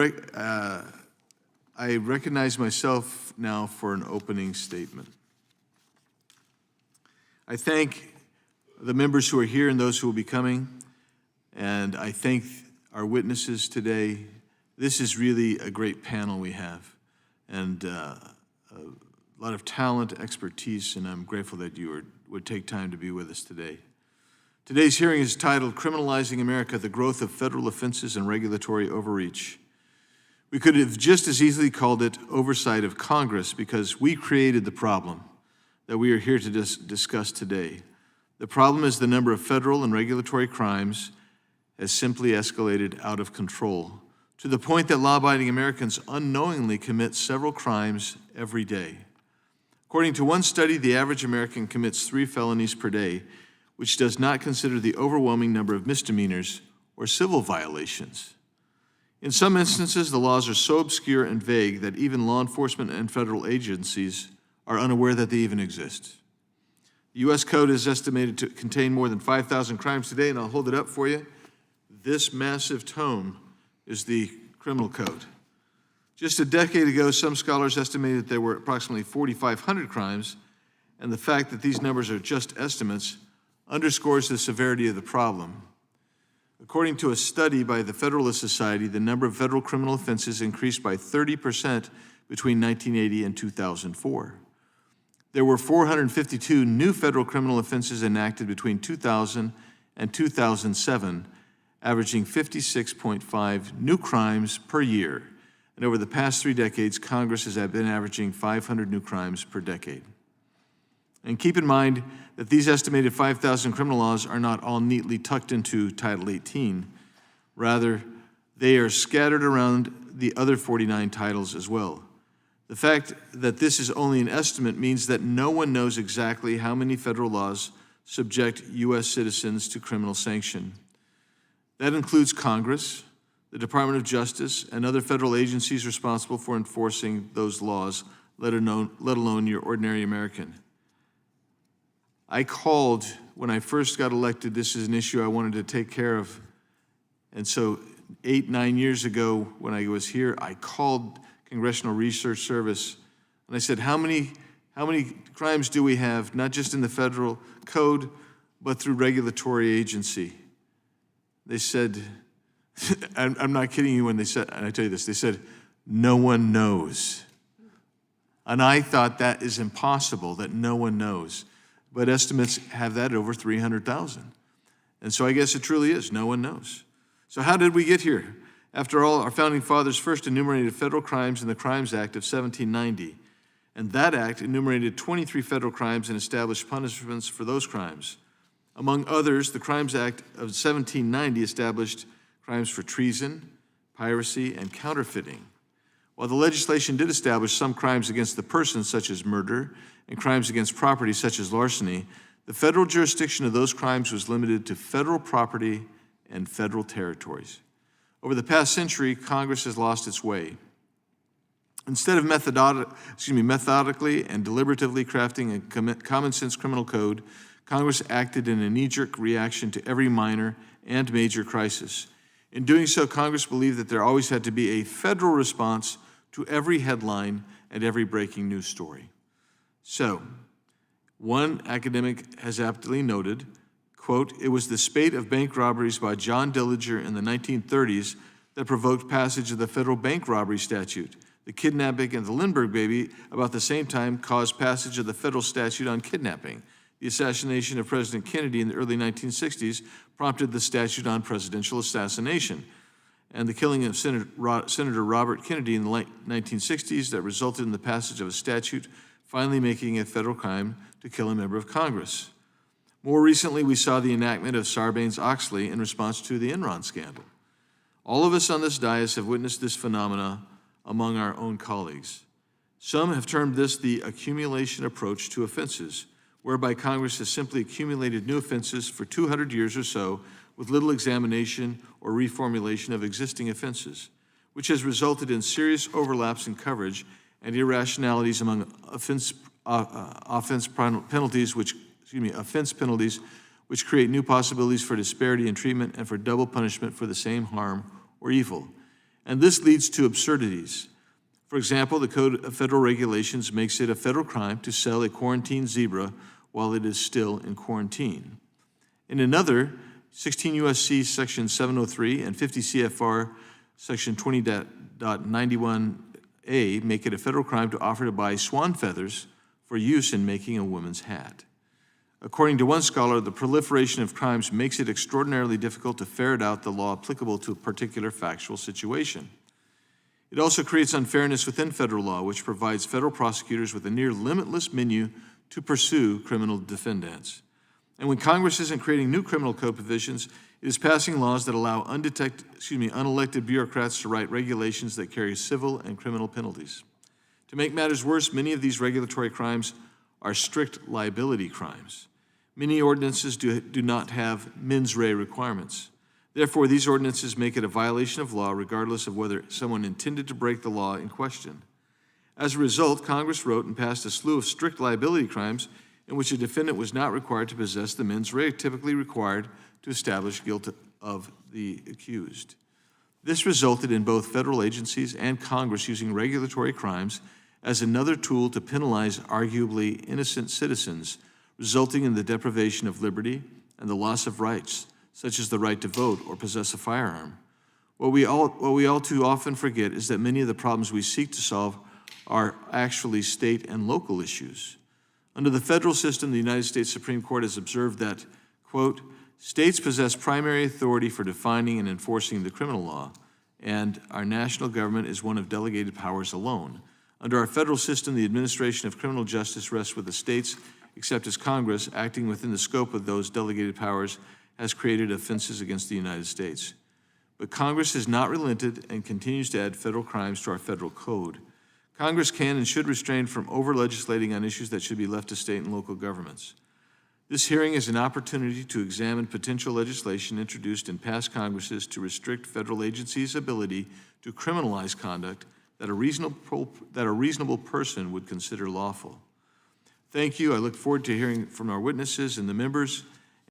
I recognize myself now for an opening statement. I thank the members who are here and those who will be coming, and I thank our witnesses today. This is really a great panel we have, and a lot of talent, expertise, and I'm grateful that you would take time to be with us today. Today's hearing is titled Criminalizing America, the Growth of Federal Offenses and Regulatory Overreach. We could have just as easily called it oversight of Congress because we created the problem that we are here to discuss today. The problem is the number of federal and regulatory crimes has simply escalated out of control to the point that law-abiding Americans unknowingly commit several crimes every day. According to one study, the average American commits 3 felonies per day, which does not consider the overwhelming number of misdemeanors or civil violations. In some instances, the laws are so obscure and vague that even law enforcement and federal agencies are unaware that they even exist. The U.S. Code is estimated to contain more than 5,000 crimes today, and I'll hold it up for you. This massive tome is the Criminal Code. Just a decade ago, some scholars estimated there were approximately 4,500 crimes, and the fact that these numbers are just estimates underscores the severity of the problem. According to a study by the Federalist Society, the number of federal criminal offenses increased by 30% between 1980 and 2004. There were 452 new federal criminal offenses enacted between 2000 and 2007, averaging 56.5 new crimes per year. And over the past 3 decades, Congress has been averaging 500 new crimes per decade. And keep in mind that these estimated 5,000 criminal laws are not all neatly tucked into Title 18. Rather, they are scattered around the other 49 titles as well. The fact that this is only an estimate means that no one knows exactly how many federal laws subject U.S. citizens to criminal sanction. That includes Congress, the Department of Justice, and other federal agencies responsible for enforcing those laws, let alone your ordinary American. I called, when I first got elected, this is an issue I wanted to take care of. And so 8-9 years ago, when I was here, I called Congressional Research Service, and I said, how many crimes do we have, not just in the federal code, but through regulatory agency? They said, I'm not kidding you when they said, and I tell you this, they said, no one knows. And I thought that is impossible, that no one knows. But estimates have that at over 300,000. And so I guess it truly is, no one knows. So how did we get here? After all, our founding fathers first enumerated federal crimes in the Crimes Act of 1790. And that act enumerated 23 federal crimes and established punishments for those crimes. Among others, the Crimes Act of 1790 established crimes for treason, piracy, and counterfeiting. While the legislation did establish some crimes against the person, such as murder, and crimes against property, such as larceny, the federal jurisdiction of those crimes was limited to federal property and federal territories. Over the past century, Congress has lost its way. Instead of methodically and deliberatively crafting a common-sense criminal code, Congress acted in a knee-jerk reaction to every minor and major crisis. In doing so, Congress believed that there always had to be a federal response to every headline and every breaking news story. So, one academic has aptly noted, quote, it was the spate of bank robberies by John Dillinger in the 1930s that provoked passage of the federal bank robbery statute. The kidnapping of the Lindbergh baby about the same time caused passage of the federal statute on kidnapping. The assassination of President Kennedy in the early 1960s prompted the statute on presidential assassination. And the killing of Senator Robert Kennedy in the late 1960s that resulted in the passage of a statute finally making it a federal crime to kill a member of Congress. More recently, we saw the enactment of Sarbanes-Oxley in response to the Enron scandal. All of us on this dais have witnessed this phenomena among our own colleagues. Some have termed this the accumulation approach to offenses, whereby Congress has simply accumulated new offenses for 200 years or so with little examination or reformulation of existing offenses, which has resulted in serious overlaps in coverage and irrationalities among offense penalties, which create new possibilities for disparity in treatment and for double punishment for the same harm or evil. And this leads to absurdities. For example, the Code of Federal Regulations makes it a federal crime to sell a quarantined zebra while it is still in quarantine. In another, 16 U.S.C. Section 703 and 50 CFR Section 20.91a make it a federal crime to offer to buy swan feathers for use in making a woman's hat. According to one scholar, the proliferation of crimes makes it extraordinarily difficult to ferret out the law applicable to a particular factual situation. It also creates unfairness within federal law, which provides federal prosecutors with a near limitless menu to pursue criminal defendants. And when Congress isn't creating new criminal code provisions, it is passing laws that allow unelected bureaucrats to write regulations that carry civil and criminal penalties. To make matters worse, many of these regulatory crimes are strict liability crimes. Many ordinances do not have mens rea requirements. Therefore, these ordinances make it a violation of law regardless of whether someone intended to break the law in question. As a result, Congress wrote and passed a slew of strict liability crimes in which a defendant was not required to possess the mens rea typically required to establish guilt of the accused. This resulted in both federal agencies and Congress using regulatory crimes as another tool to penalize arguably innocent citizens, resulting in the deprivation of liberty and the loss of rights, such as the right to vote or possess a firearm. What we all too often forget is that many of the problems we seek to solve are actually state and local issues. Under the federal system, the United States Supreme Court has observed that, quote, states possess primary authority for defining and enforcing the criminal law, and our national government is one of delegated powers alone. Under our federal system, the administration of criminal justice rests with the states, except as Congress, acting within the scope of those delegated powers, has created offenses against the United States. But Congress has not relented and continues to add federal crimes to our federal code. Congress can and should restrain from over-legislating on issues that should be left to state and local governments. This hearing is an opportunity to examine potential legislation introduced in past Congresses to restrict federal agencies' ability to criminalize conduct that a reasonable person would consider lawful. Thank you. I look forward to hearing from our witnesses and the members.